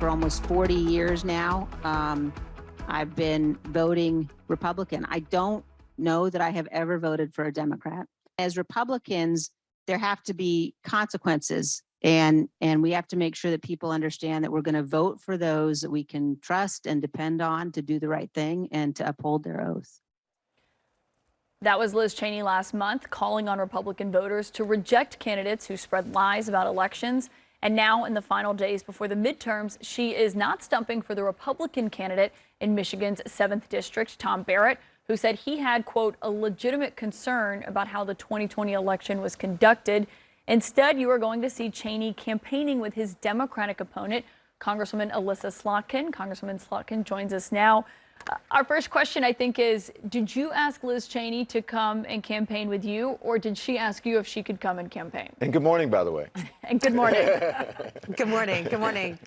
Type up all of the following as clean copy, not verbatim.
for almost 40 years now. I've been voting Republican. I don't know that I have ever voted for a Democrat. As Republicans, there have to be consequences, and we have to make sure that people understand that we're going to vote for those that we can trust and depend on to do the right thing and to uphold their oath. That was Liz Cheney last month, calling on Republican voters to reject candidates who spread lies about elections. And now, in the final days before the midterms, she is not stumping for the Republican candidate in Michigan's 7th District, Tom Barrett, who said he had, quote, a legitimate concern about how the 2020 election was conducted. Instead, you are going to see Cheney campaigning with his Democratic opponent, Congresswoman Elissa Slotkin. Congresswoman Slotkin joins us now. Our first question, I think, is, did you ask Liz Cheney to come and campaign with you, or did she ask you if she could come and campaign? And good morning, by the way. And good morning. Good morning. Good morning.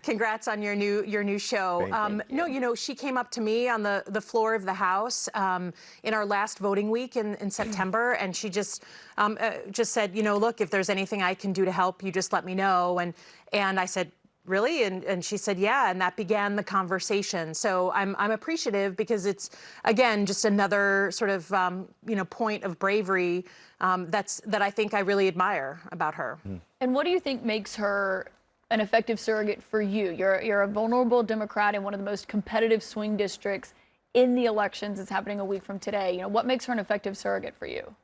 Congrats on your new show. No, you know, she came up to me on the floor of the House in our last voting week in September, and she just said, you know, look, if there's anything I can do to help, you just let me know. And I said, really? And she said, yeah, and that began the conversation. So I'm appreciative, because it's, again, just another sort of, you know, point of bravery that I think I really admire about her. And what do you think makes her an effective surrogate for you? You're a vulnerable Democrat in one of the most competitive swing districts in the elections. It's happening a week from today. You know, what makes her an effective surrogate for you?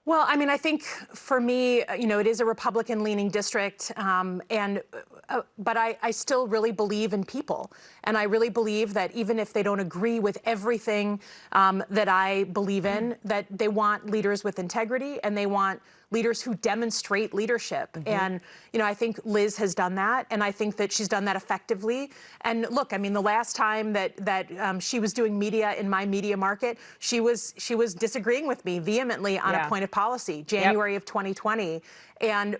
Well, I mean, I think for me, you know, it is a Republican-leaning district, but I still really believe in people. And I really believe that even if they don't agree with everything that I believe in, that they want leaders with integrity, and they want leaders who demonstrate leadership. And, you know, I think Liz has done that, and I think that she's done that effectively. And look, I mean, the last time that she was doing media in my media market, she was disagreeing with me vehemently on a point of policy, January of 2020.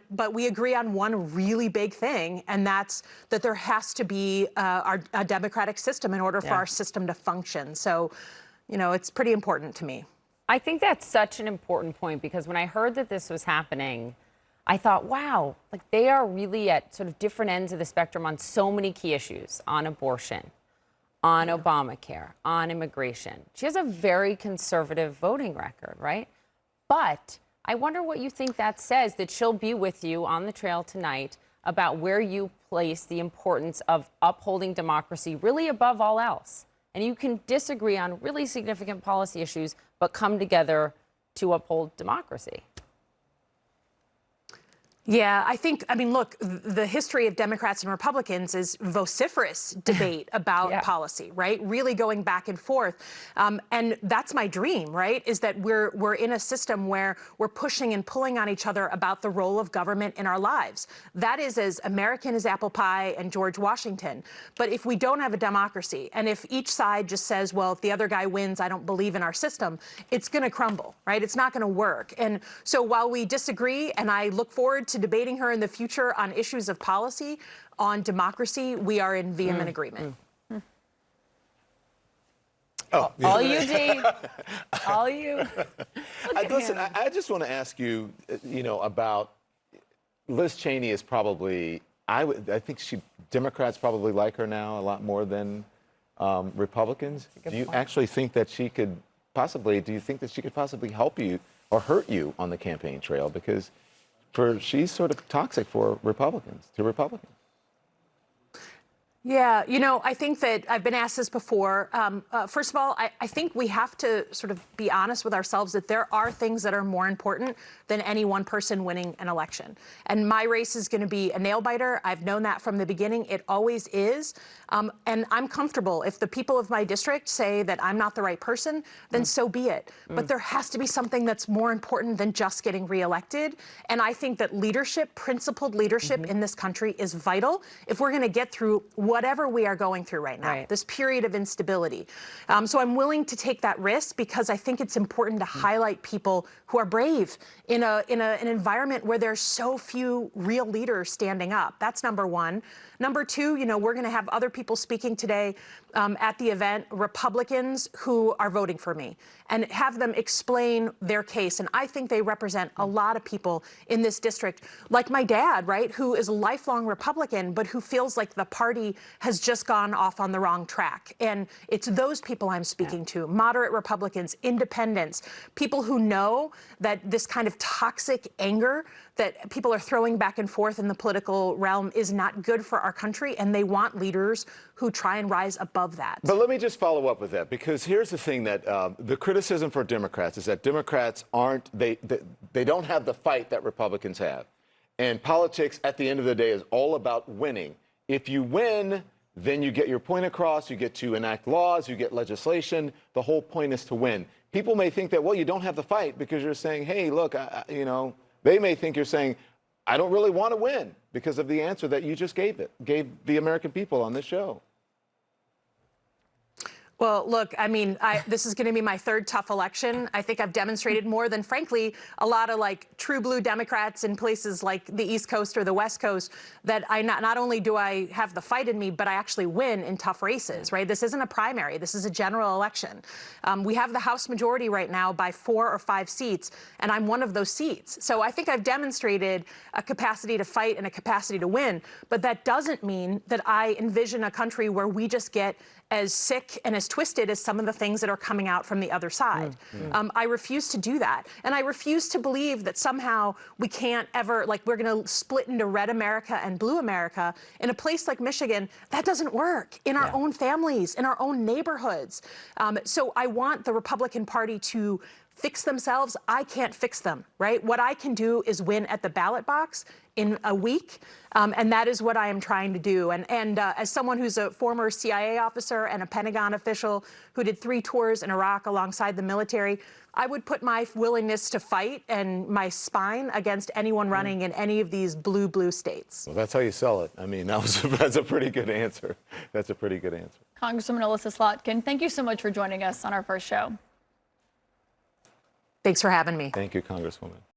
But we agree on one really big thing, and that's that there has to be a democratic system in order for our system to function. So, you know, it's pretty important to me. I think that's such an important point, because when I heard that this was happening, I thought, wow, like they are really at sort of different ends of the spectrum on so many key issues, on abortion, on Obamacare, on immigration. She has a very conservative voting record, right? But I wonder what you think that says, that she'll be with you on the trail tonight about where you place the importance of upholding democracy really above all else. And you can disagree on really significant policy issues, but come together to uphold democracy. Yeah, I mean, look, the history of Democrats and Republicans is vociferous debate about policy, right? Really going back and forth. And that's my dream, right? Is that we're in a system where we're pushing and pulling on each other about the role of government in our lives. That is as American as apple pie and George Washington. But if we don't have a democracy, and if each side just says, well, if the other guy wins, I don't believe in our system, it's going to crumble, right? It's not going to work. And so while we disagree, and I look forward to debating her in the future on issues of policy, on democracy, we are in vehement agreement. Oh, all you, Dave. All you. Listen, I just want to ask you, you know, about Liz Cheney is probably, I think Democrats probably like her now a lot more than Republicans. Do you actually think that she could possibly, help you or hurt you on the campaign trail? Because she's sort of toxic to Republicans. Yeah, you know, I think that I've been asked this before. First of all, I think we have to sort of be honest with ourselves that there are things that are more important than any one person winning an election. And my race is going to be a nail biter. I've known that from the beginning. It always is. And I'm comfortable. If the people of my district say that I'm not the right person, then so be it. But there has to be something that's more important than just getting reelected. And I think that leadership, principled leadership in this country is vital if we're going to get through whatever we are going through right now, Right. this period of instability. So I'm willing to take that risk because I think it's important to highlight people who are brave in an environment where there's so few real leaders standing up. That's number one. Number two, we're going to have other people speaking today at the event, Republicans who are voting for me, and have them explain their case. And I think they represent a lot of people in this district, like my dad, right, who is a lifelong Republican, but who feels like the party has just gone off on the wrong track. And it's those people I'm speaking to, moderate Republicans, independents, people who know that this kind of toxic anger that people are throwing back and forth in the political realm is not good for our country, and they want leaders who try and rise above that. But let me just follow up with that, because here's the thing that the criticism for Democrats is that Democrats they don't have the fight that Republicans have. And politics at the end of the day is all about winning. If you win, then you get your point across, you get to enact laws, you get legislation. The whole point is to win. People may think that, well, you don't have the fight because you're saying, hey, look, they may think you're saying, I don't really want to win because of the answer that you just gave the American people on this show. Well, look, I mean, this is going to be my third tough election. I think I've demonstrated more than, frankly, a lot of true blue Democrats in places like the East Coast or the West Coast, that not only do I have the fight in me, but I actually win in tough races, right? This isn't a primary. This is a general election. We have the House majority right now by 4 or 5 seats, and I'm one of those seats. So I think I've demonstrated a capacity to fight and a capacity to win, but that doesn't mean that I envision a country where we just get as sick and as twisted as some of the things that are coming out from the other side. I refuse to do that. And I refuse to believe that somehow we can't ever, we're going to split into red America and blue America. In a place like Michigan, that doesn't work. In our own families, in our own neighborhoods. So I want the Republican Party to fix themselves. I can't fix them, right? What I can do is win at the ballot box in a week, and that is what I am trying to do. And as someone who's a former CIA officer and a Pentagon official who did 3 tours in Iraq alongside the military, I would put my willingness to fight and my spine against anyone running in any of these blue states. Well, that's how you sell it. I mean, that's a pretty good answer. That's a pretty good answer. Congresswoman Elissa Slotkin, thank you so much for joining us on our first show. Thanks for having me. Thank you, Congresswoman.